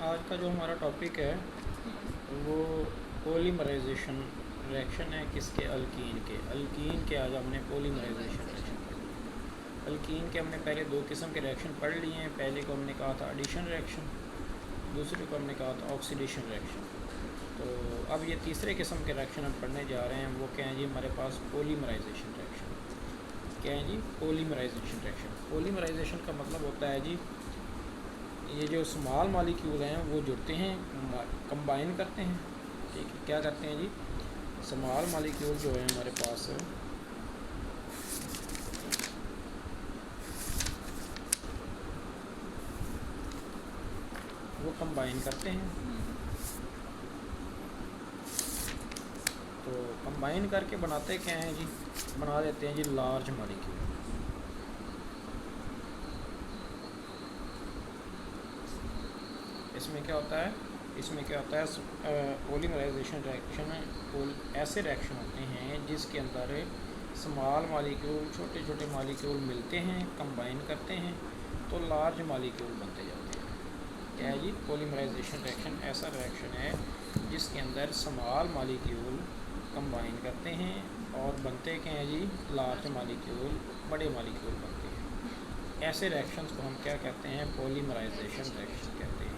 आज का जो हमारा टॉपिक है वो पॉलीमराइजेशन रिएक्शन है। किसके? अल्कीन के आज हमने पॉलीमराइजेशन रिएक्शन पढ़ी। अल्कीन के हमने पहले दो किस्म के रिएक्शन पढ़ लिए हैं। पहले को हमने कहा था एडिशन रिएक्शन, दूसरे को हमने कहा था ऑक्सीडेशन रिएक्शन। तो अब ये तीसरे किस्म के रिएक्शन हम पढ़ने जा रहे हैं। वो क्या है जी? हमारे पास पॉलीमराइजेशन रिएक्शन। क्या है जी? Polymerisation reaction. पॉलीमराइजेशन का मतलब होता है जी, ये जो स्मॉल मॉलिक्यूल हैं वो जुड़ते हैं, कंबाइन करते हैं। ठीक है, क्या करते हैं जी? स्मॉल मॉलिक्यूल जो है हमारे पास वो कंबाइन करते हैं। तो कंबाइन करके बनाते क्या हैं जी? बना देते हैं जी लार्ज मॉलिक्यूल। इसमें क्या होता है? पॉलीमराइजेशन रिएक्शन ऐसे रिएक्शन होते हैं जिसके अंदर स्मॉल मॉलिक्यूल, छोटे छोटे मॉलिक्यूल मिलते हैं, कंबाइन करते हैं, तो लार्ज मॉलिक्यूल बनते जाते हैं। क्या है जी? पॉलीमराइजेशन रिएक्शन ऐसा रिएक्शन है जिसके अंदर स्मॉल मॉलिक्यूल कंबाइन करते हैं और बनते क्या हैं जी? लार्ज मॉलिक्यूल, बड़े मॉलिक्यूल बनते हैं। ऐसे रिएक्शंस को हम क्या कहते हैं? पॉलीमराइजेशन रिएक्शन कहते हैं।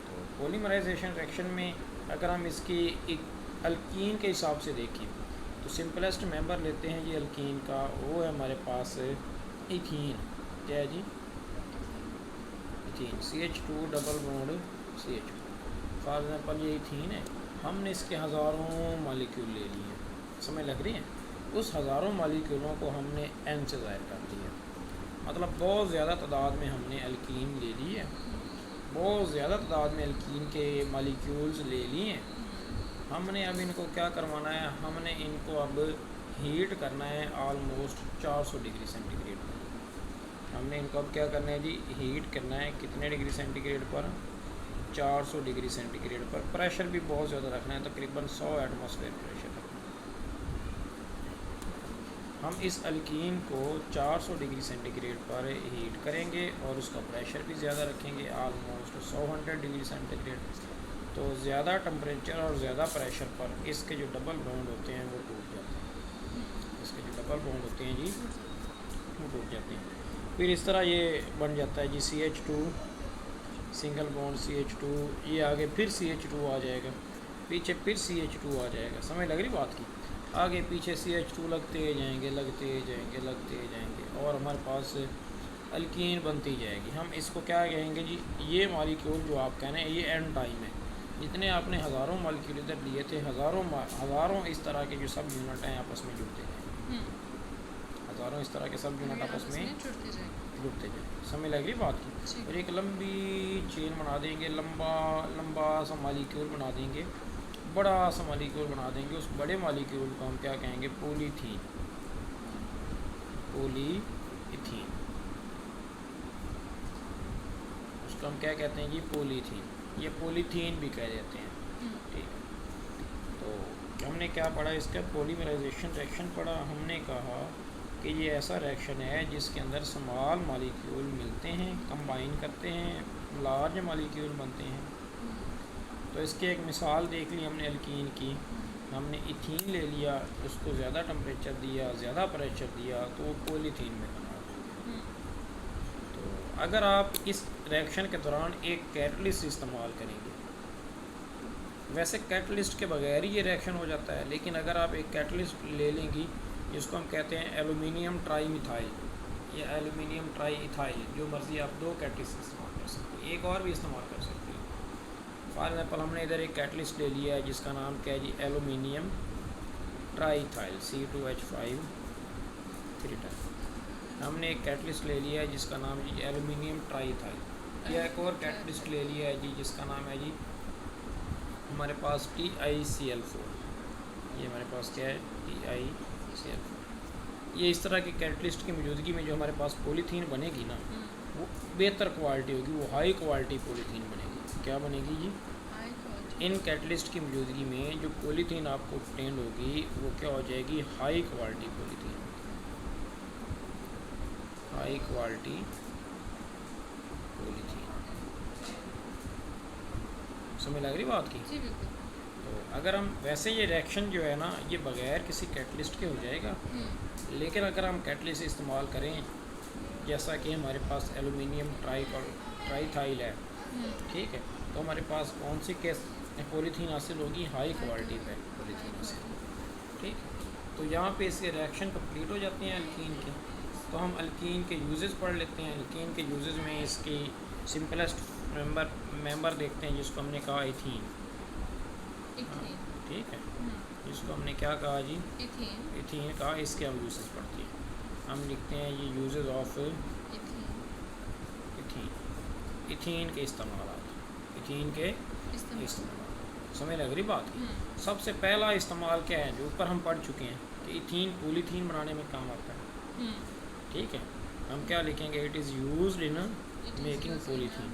तो पॉलीमराइजेशन रिएक्शन में अगर हम इसकी एक अल्कीन के हिसाब से देखें तो सिंपलेस्ट मेंबर लेते हैं ये अल्कीन का, वो है हमारे पास इथीन। क्या है जी? Ethene, CH2 double bond CH2। For example ये इथीन है, हमने इसके हज़ारों मॉलिक्यूल ले लिए हैं, समझ लग रही है? उस हज़ारों मॉलिक्यूलों को हमने N से ज़ाहिर कर दिया, मतलब बहुत ज़्यादा तादाद में हमने अल्कीन ले ली है, बहुत ज़्यादा तादाद में अल्कीन के मॉलिक्यूल्स ले लिए हैं। हमने अब इनको क्या करवाना है? हमने इनको अब हीट करना है ऑलमोस्ट 400 डिग्री सेंटीग्रेड पर। हमने इनको अब क्या करना है जी? हीट करना है। कितने डिग्री सेंटीग्रेड पर? 400 डिग्री सेंटीग्रेड पर। प्रेशर भी बहुत ज़्यादा रखना है, तकरीबन 100 एटमॉस्फेयर प्रेशर रखना है। हम इस अल्कीन को 400 डिग्री सेंटीग्रेड पर हीट करेंगे और उसका प्रेशर भी ज़्यादा रखेंगे, ऑलमोस्ट 100 डिग्री सेंटीग्रेड। तो ज़्यादा टेम्परेचर और ज़्यादा प्रेशर पर इसके जो डबल बॉन्ड होते हैं वो टूट जाते हैं। इसके जो डबल बॉन्ड होते हैं जी वो टूट जाते हैं। फिर इस तरह ये बन जाता है जी CH2 सिंगल बॉन्ड CH2, ये आगे फिर CH2 आ जाएगा, पीछे फिर CH2 आ जाएगा। समझ लग रही बात की? आगे पीछे CH2 लगते जाएंगे, लगते जाएंगे, लगते जाएंगे और हमारे पास अल्कीन बनती जाएगी। हम इसको क्या कहेंगे जी? ये मॉलिक्यूल जो आप कह रहे हैं ये एन टाइम है। जितने आपने हज़ारों मॉलिक्यूल इधर लिए थे, हज़ारों इस तरह के जो सब यूनिट हैं आपस में जुड़ते हैं। हज़ारों इस तरह के सब यूनिट आपस में जुड़ते जाए। समझ लग रही बात की? और एक लंबी चेन बना देंगे, लंबा सा मॉलिक्यूल बना देंगे, बड़ा सा मॉलिक्यूल बना देंगे। उस बड़े मॉलिक्यूल को हम क्या कहेंगे? पॉलीथीन। पॉलीथीन उसको हम क्या कहते हैं जी? पॉलीथीन। ये पॉलीथीन भी कह देते हैं। ठीक है, तो हमने क्या पढ़ा? इसका पॉलीमराइजेशन रिएक्शन पढ़ा। हमने कहा कि ये ऐसा रिएक्शन है जिसके अंदर स्मॉल मॉलिक्यूल मिलते हैं, कंबाइन करते हैं, लार्ज मॉलिक्यूल बनते हैं। तो इसकी एक मिसाल देख ली हमने अल्कीन की। हमने इथीन ले लिया, उसको ज़्यादा टेम्परेचर दिया, ज़्यादा प्रेशर दिया, तो वो पॉलीथीन में बना। तो अगर आप इस रिएक्शन के दौरान एक कैटलिस्ट इस्तेमाल करेंगे, वैसे कैटलिस्ट के बगैर ही ये रिएक्शन हो जाता है, लेकिन अगर आप एक कैटलिस्ट ले लेंगी जिसको हम कहते हैं एलुमिनियम ट्राई मिथाइल या एलुमिनियम ट्राई इथाइल, जो मर्ज़ी आप दो कैटलिस्ट इस्तेमाल कर सकते हैं, एक और भी इस्तेमाल कर सकते हैं। फॉर एग्जाम्पल हमने इधर एक कैटलिस्ट ले लिया है जिसका नाम क्या है जी? Aluminium triethyl, C2H5 3 time. हमने एक कैटलिस्ट ले लिया है जिसका नाम जी एलुमिनियम ट्राईथाइल। या एक और कैटलिस्ट ले लिया है जी जिसका नाम है जी हमारे पास TiCl4। ये हमारे पास क्या है? TiCl4। ये इस तरह के कैटलिस्ट की मौजूदगी में जो हमारे पास पॉलीथीन बनेगी ना, वो बेहतर क्वालिटी होगी, वो हाई क्वालिटी पॉलीथीन बनेगी। क्या बनेगी जी? इन कैटलिस्ट की मौजूदगी में जो पॉलीथीन आपको ऑब्टेन होगी वो क्या हो जाएगी? High quality polythene, high quality polythene. समझ लग रही बात की? जी बिल्कुल। तो अगर हम वैसे ये रिएक्शन जो है ना ये बगैर किसी कैटलिस्ट के हो जाएगा, लेकिन अगर हम कैटलिस्ट इस्तेमाल करें जैसा कि हमारे पास एलुमिनियम ट्राईथाइल है, ठीक है, तो हमारे पास कौन सी केस पॉलीथीन हासिल होगी? हाई क्वालिटी पे पॉलीथीन हासिल, ठीक है। तो यहाँ पे इसके रिएक्शन कंप्लीट हो जाते हैं अल्कीन के। तो हम अल्कीन के यूजेस पढ़ लेते हैं। अल्कीन के यूजेस में इसकी सिंपलेस्ट मेंबर देखते हैं जिसको हमने कहा इथीन, ठीक है, जिसको हमने क्या कहा जी? इथीन का। इसके हम यूजेस पढ़ते हैं। हम लिखते हैं ये यूजेस ऑफ इथीन, इथीन के इस्तेमाल, इथीन के इस्तेमाल। समझ लग रही बात की? सबसे पहला इस्तेमाल क्या है जो ऊपर हम पढ़ चुके हैं कि इथीन पॉलीथीन बनाने में काम आता है, ठीक है। हम क्या लिखेंगे? It is used in making polythene,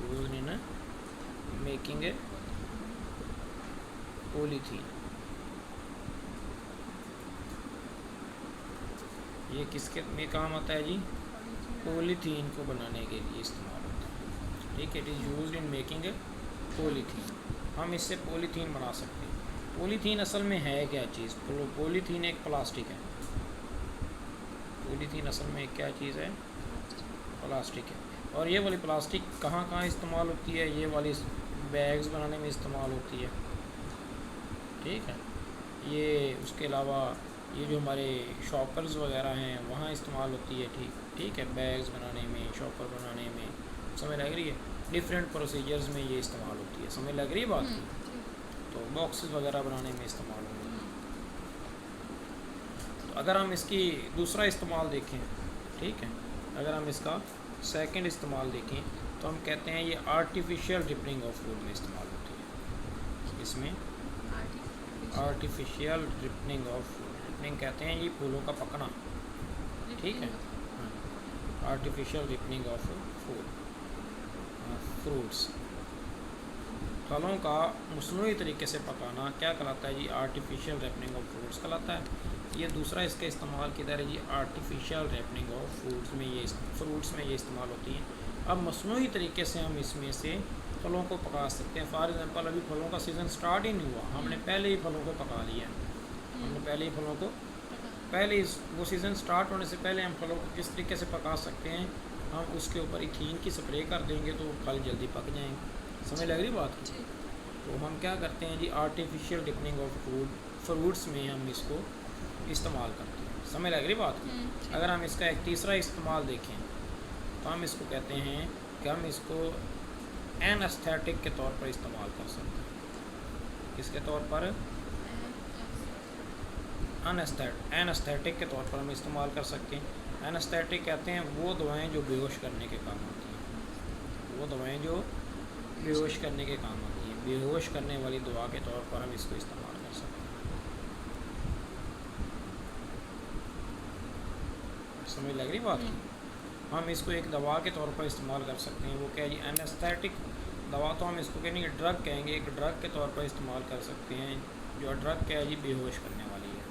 used in making a polythene. ये किसके में काम आता है जी? पॉलीथीन को बनाने के लिए इस्तेमाल होता है, ठीक है। It is used in making a polythene. हम इससे पॉलीथीन बना सकते हैं। पॉलीथीन असल में है क्या चीज़? पॉलीथीन एक प्लास्टिक है। पॉलीथीन असल में क्या चीज़ है? प्लास्टिक है। और ये वाली प्लास्टिक कहाँ कहाँ इस्तेमाल होती है? ये वाली बैग्स बनाने में इस्तेमाल होती है, ठीक है। ये उसके अलावा ये जो हमारे शॉपर्स वगैरह हैं वहाँ इस्तेमाल होती है, ठीक है, बैग्स बनाने में, शॉपर बनाने में। समझ लग रही है? डिफरेंट प्रोसीजर्स में ये इस्तेमाल होती है। समझ लग रही है बात की? तो बॉक्सेस वगैरह बनाने में इस्तेमाल होती है। तो अगर हम इसकी दूसरा इस्तेमाल देखें, ठीक है, अगर हम इसका सेकंड इस्तेमाल देखें तो हम कहते हैं ये आर्टिफिशियल रिपनिंग ऑफ फूड में इस्तेमाल होती है। इसमें artificial ripening of food, ripening कहते हैं ये फूलों का पकना, ठीक है। Artificial ripening of food, fruits, फलों का मसनूई तरीके से पकाना क्या कहलाता है जी? आर्टिफिशियल रिपनिंग ऑफ फ्रूट्स कहलाता है। ये दूसरा इसका इस्तेमाल किधर है जी? आर्टिफिशियल रिपनिंग ऑफ फ्रूट्स में, ये फ्रूट्स में ये इस्तेमाल होती है। अब मसनूई तरीके से हम इसमें से फलों को पका सकते हैं। फॉर एग्ज़ाम्पल अभी फलों का सीज़न स्टार्ट ही नहीं हुआ, हमने पहले ही फलों को पका लिया है। हमने पहले ही फलों को, पहले वो सीज़न स्टार्ट होने से पहले हम फलों को किस तरीके से पका सकते हैं? हम उसके ऊपर इथीन की स्प्रे कर देंगे तो फल जल्दी पक जाएंगे। समझ लग रही बात की? तो हम क्या करते हैं जी? आर्टिफिशियल रिपनिंग ऑफ फ्रूट्स में हम इसको इस्तेमाल करते हैं। समझ लग रही बात की? अगर हम इसका एक तीसरा इस्तेमाल देखें तो हम इसको कहते हैं कि हम इसको एनेस्थेटिक के तौर पर इस्तेमाल कर सकते हैं। किसके तौर पर? एनेस्थेटिक के तौर पर हम इस्तेमाल कर सकते हैं। एनेस्थेटिक कहते हैं वो दवाएं जो बेहोश करने के काम आती हैं, वो दवाएं जो बेहोश करने के काम आती हैं। बेहोश करने वाली दवा के तौर पर हम इसको इस्तेमाल कर सकते हैं। समझ लग रही बात की? हम इसको एक दवा के तौर पर इस्तेमाल कर सकते हैं। वो क्या है? एनेस्थेटिक दवा तो हम इसको कहेंगे ड्रग कहेंगे, एक ड्रग के तौर पर इस्तेमाल कर सकते हैं। जो ड्रग क्या है जी? बेहोश करने वाली है,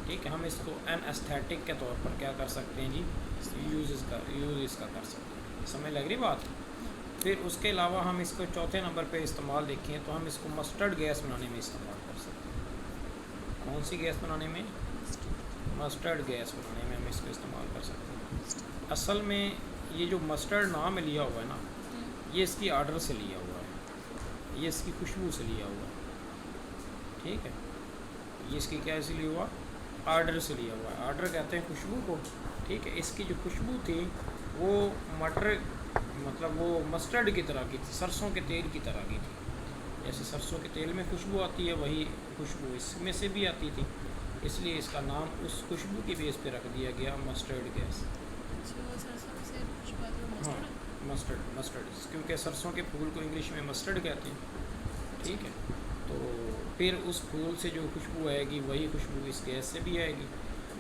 ठीक है। हम इसको एनेस्थेटिक के तौर पर क्या कर सकते हैं जी? यूज़ इसका कर सकते हैं। समझ लग रही बात? फिर उसके अलावा हम इसको चौथे नंबर पे इस्तेमाल देखें तो हम इसको मस्टर्ड गैस बनाने में इस्तेमाल कर सकते हैं। कौन सी गैस बनाने में? मस्टर्ड गैस बनाने में हम इसको इस्तेमाल कर सकते हैं। असल में ये जो मस्टर्ड नाम लिया हुआ है ना, ये इसकी आर्डर से लिया हुआ है, ये इसकी खुशबू से लिया हुआ है, ठीक है। ये इसकी क्या से लिया हुआ? आर्डर से लिया हुआ है। आर्डर कहते हैं खुशबू को, ठीक है। इसकी जो खुशबू थी वो मटर मतलब वो मस्टर्ड की तरह की थी, सरसों के तेल की तरह की थी। जैसे सरसों के तेल में खुशबू आती है वही खुशबू इसमें से भी आती थी, इसलिए इसका नाम उस खुशबू के बेस पे रख दिया गया मस्टर्ड गैस। हाँ, मस्टर्ड क्योंकि सरसों के फूल को इंग्लिश में मस्टर्ड कहते हैं, ठीक है। तो फिर उस फूल से जो खुशबू आएगी वही खुशबू इस गैस से भी आएगी,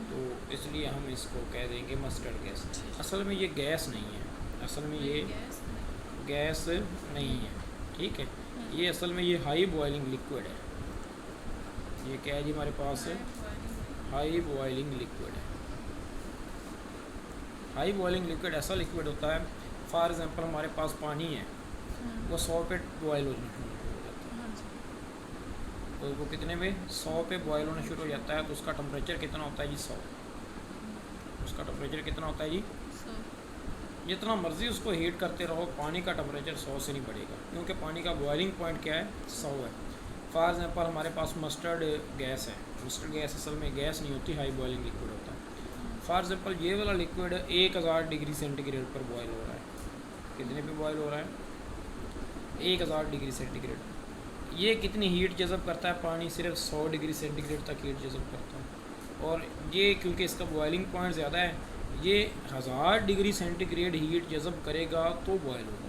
तो इसलिए हम इसको कह देंगे मस्टर्ड गैस। असल में ये गैस नहीं है, असल में ये गैस नहीं है, ठीक है। ये असल में ये हाई बॉइलिंग लिक्विड है। ये क्या है जी? हमारे पास हाई बॉइलिंग लिक्विड है। हाई बॉइलिंग लिक्विड ऐसा लिक्विड होता है, फॉर एग्ज़ाम्पल हमारे पास पानी है, वो 100 पे बॉयल होना शुरू हो जाता है। तो वो कितने पे 100 पे बॉयल होना शुरू हो जाता है, तो उसका टेम्परेचर कितना होता है जी 100। उसका टेम्परेचर कितना होता है जी 100। जितना मर्ज़ी उसको हीट करते रहो, पानी का टेम्परेचर 100 से नहीं बढ़ेगा, क्योंकि पानी का बॉइलिंग पॉइंट क्या है 100 है। फॉर एग्जांपल हमारे पास मस्टर्ड गैस है, मस्टर्ड गैस असल में गैस नहीं होती, हाई बॉइलिंग लिक्विड होता है। फॉर एग्जांपल ये वाला लिक्विड 1000 डिग्री सेंटीग्रेड पर बॉयल हो रहा है। कितने पे बॉयल हो रहा है 1000 डिग्री सेंटीग्रेड। ये कितनी हीट जज़ब करता है, पानी सिर्फ 100 डिग्री सेंटीग्रेड तक हीट जज़ब करता है। और ये क्योंकि इसका बॉइलिंग पॉइंट ज़्यादा है, ये 1000 डिग्री सेंटीग्रेड हीट जज़ब करेगा तो बॉयल होगा।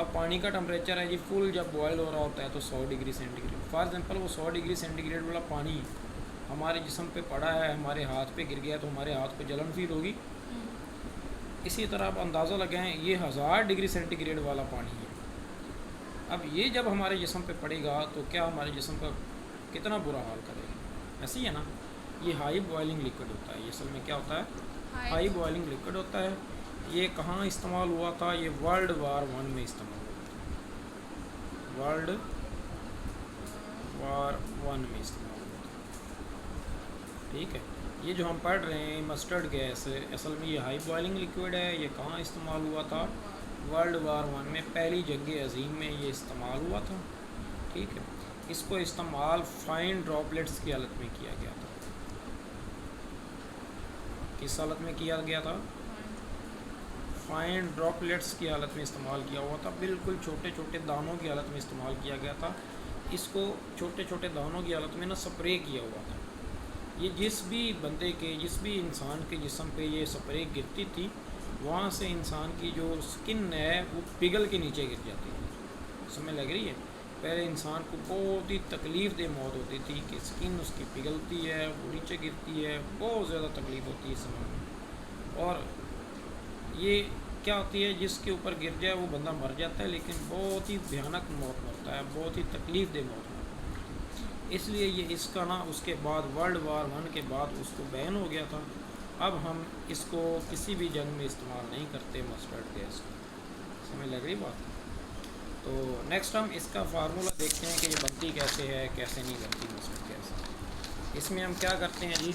अब पानी का टेम्परेचर है जी फुल, जब बॉयल हो रहा होता है तो 100 डिग्री सेंटीग्रेड। फॉर एग्जांपल वो 100 डिग्री सेंटीग्रेड वाला पानी हमारे जिस्म पे पड़ा है, हमारे हाथ पे गिर गया तो हमारे हाथ पे जलन फील होगी। इसी तरह आप अंदाज़ा लगाएं, ये 1000 डिग्री सेंटीग्रेड वाला पानी है। अब ये जब हमारे जिस्म पे पड़ेगा तो क्या हमारे जिस्म का कितना बुरा हाल करेगा। ऐसे ही है ना, ये हाई बॉइलिंग लिक्विड होता है। ये असल में क्या होता है, हाई बॉइलिंग लिक्विड होता है। ये कहाँ इस्तेमाल हुआ था, ये वर्ल्ड वार 1 में इस्तेमाल हुआ था। वर्ल्ड वार 1 में इस्तेमाल हुआ था, ठीक है। ये जो हम पढ़ रहे हैं मस्टर्ड गैस, असल में ये हाई बॉइलिंग लिक्विड है। ये कहाँ इस्तेमाल हुआ था, वर्ल्ड वार 1 में, पहली जंग अज़ीम में ये इस्तेमाल हुआ था, ठीक है। इसको इस्तेमाल फाइन ड्रॉपलेट्स की हालत में किया गया था। किस हालत में किया गया था, फाइन ड्रॉपलेट्स की हालत में इस्तेमाल किया हुआ था। बिल्कुल छोटे छोटे दानों की हालत में इस्तेमाल किया गया था। इसको छोटे छोटे दानों की हालत में ना स्प्रे किया हुआ था। ये जिस भी बंदे के, जिस भी इंसान के जिस्म पे ये स्प्रे गिरती थी, वहाँ से इंसान की जो स्किन है वो पिघल के नीचे गिर जाती थी। समझ लग रही है। पहले इंसान को बहुत ही तकलीफ़ दे मौत होती थी कि स्किन उसकी पिघलती है, वो नीचे गिरती है, बहुत ज़्यादा तकलीफ़ होती है इस समय में। और ये क्या होती है, जिसके ऊपर गिर जाए वो बंदा मर जाता है, लेकिन बहुत ही भयानक मौत मरता है, बहुत ही तकलीफ़ दे मौत मरता है। इसलिए ये इसका ना उसके बाद वर्ल्ड वार 1 के बाद उसको बैन हो गया था। अब हम इसको किसी भी जंग में इस्तेमाल नहीं करते मस्टर्ड गैस को। समझ लग रही बात। तो नेक्स्ट हम इसका फार्मूला देखते हैं कि ये बनती कैसे है, कैसे नहीं बनती मस्टर्ड गैस। इसमें हम क्या करते हैं जी,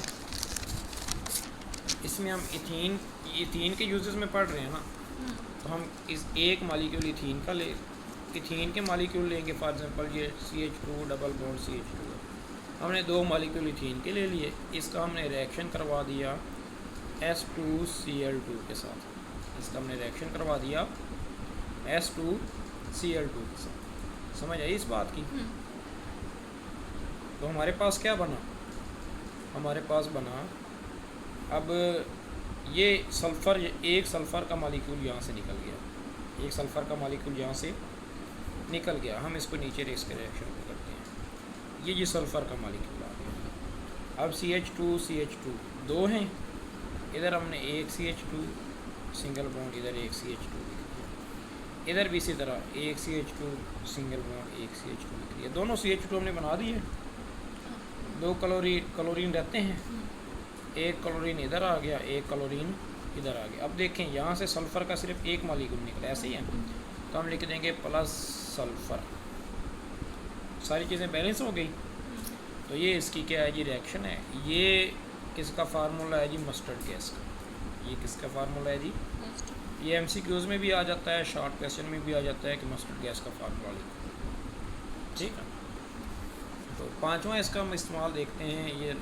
इसमें हम इथीन के यूजेस में पढ़ रहे हैं ना, तो हम इस एक मालिक्यूल इथीन का इथीन के मालिक्यूल लेंगे। फॉर एग्जांपल ये CH2 डबल बॉन्ड CH2 है, हमने 2 मालिक्यूल इथीन के ले लिए। इसका हमने रिएक्शन करवा दिया S2Cl2 के साथ। इसका हमने रिएक्शन करवा दिया S2Cl2 के साथ। समझ आई इस बात की। तो हमारे पास क्या बना, हमारे पास बना, अब ये सल्फ़र, एक सल्फ़र का मालिक्यूल यहाँ से निकल गया, एक सल्फ़र का मालिक्यूल यहाँ से निकल गया। हम इसको नीचे रेस के रिएक्शन को करते हैं। ये सल्फ़र का मालिक्यूल आ गया। अब CH2 2 हैं, इधर हमने एक CH2 सिंगल बॉन्ड, इधर एक CH2 लिख दिया। इधर भी इसी तरह एक CH2 सिंगल बॉन्ड, एक CH2 लिख दिया। दोनों CH2 हमने बना दिए। 2 क्लोरीन रहते हैं, एक क्लोरीन इधर आ गया, एक क्लोरीन इधर आ गया। अब देखें यहाँ से सल्फ़र का सिर्फ एक मालिक्यूल निकला, ऐसे ही है। तो हम लिख देंगे प्लस सल्फ़र। सारी चीज़ें बैलेंस हो गई। तो ये इसकी क्या है जी, रिएक्शन है। ये किसका फार्मूला है जी, मस्टर्ड गैस का। ये किसका फार्मूला है जी, ये MCQs में भी आ जाता है, शॉर्ट क्वेश्चन में भी आ जाता है कि मस्टर्ड गैस का फार्मूला लिखो, ठीक है। तो पांचवा इसका हम इस्तेमाल देखते हैं, ये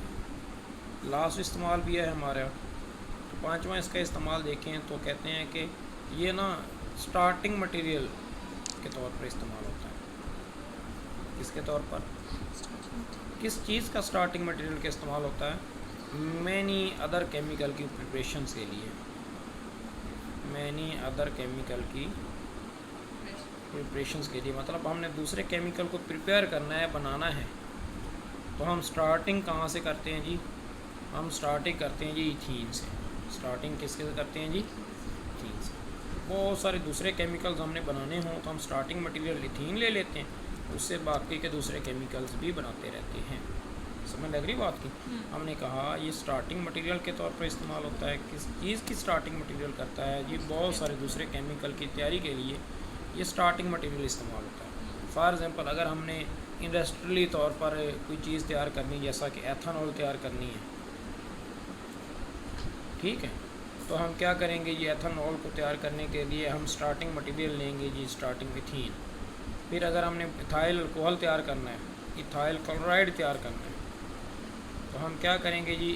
लास्ट इस्तेमाल भी है हमारा। तो पांचवा इसका इस्तेमाल देखें तो कहते हैं कि ये ना स्टार्टिंग मटेरियल के तौर पर इस्तेमाल होता है। किसके तौर पर, किस चीज़ का स्टार्टिंग मटेरियल का इस्तेमाल होता है, मैनी अदर केमिकल की प्रिपरेशन के लिए, मैनी अदर केमिकल की प्रिपरेशंस के लिए। मतलब हमने दूसरे केमिकल को प्रिपेयर करना है, बनाना है, तो हम स्टार्टिंग कहाँ से करते हैं जी, हम स्टार्टिंग करते हैं जी इथीन से। स्टार्टिंग किसके से करते हैं जी, इथीन से। बहुत सारे दूसरे केमिकल्स हमने बनाने हों तो हम स्टार्टिंग मटेरियल इथीन ले लेते हैं, उससे बाकी के दूसरे केमिकल्स भी बनाते रहते हैं। समझ लग रही बात की। हमने कहा ये स्टार्टिंग मटेरियल के तौर पर इस्तेमाल होता है। किस चीज़ की स्टार्टिंग मटेरियल करता है जी, बहुत सारे दूसरे केमिकल की तैयारी के लिए ये स्टार्टिंग मटेरियल इस्तेमाल होता है। फॉर एग्ज़ाम्पल अगर हमने इंडस्ट्रियली तौर पर कोई चीज़ तैयार करनी, जैसा कि एथेनॉल तैयार करनी है, ठीक है, तो हम क्या करेंगे, ये एथेनॉल को तैयार करने के लिए हम स्टार्टिंग मटेरियल लेंगे जी, स्टार्टिंग इथीन। फिर अगर हमने इथाइल अल्कोहल तैयार करना है, इथाइल क्लोराइड तैयार करना है, तो हम क्या करेंगे जी,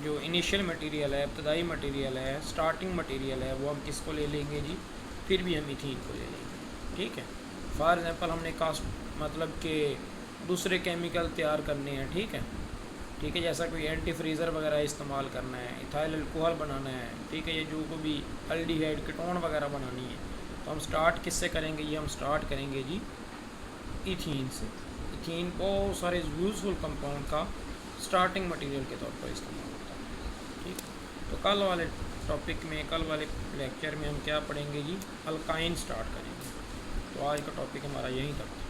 जो इनिशियल मटेरियल है, इब्तदाई मटेरियल है, स्टार्टिंग मटेरियल है, वो हम किसको ले लेंगे जी, फिर भी हम इथीन को ले लेंगे, ठीक है। फॉर एग्ज़ाम्पल हमने मतलब कि दूसरे केमिकल तैयार करने हैं, ठीक है, ठीक है, जैसा कोई एंटी फ्रीज़र वगैरह इस्तेमाल करना है, इथाइल अल्कोहल बनाना है, ठीक है, ये जो को भी अल्डिहाइड कीटोन वगैरह बनानी है, तो हम स्टार्ट किससे करेंगे, ये हम स्टार्ट करेंगे जी इथीन से। इथीन बहुत सारे यूज़फुल कंपाउंड का स्टार्टिंग मटेरियल के तौर पर इस्तेमाल होता है, ठीक है। तो कल वाले टॉपिक में, कल वाले लेक्चर में हम क्या पढ़ेंगे जी, अल्काइन स्टार्ट करेंगे। तो आज का टॉपिक हमारा यहीं तक था।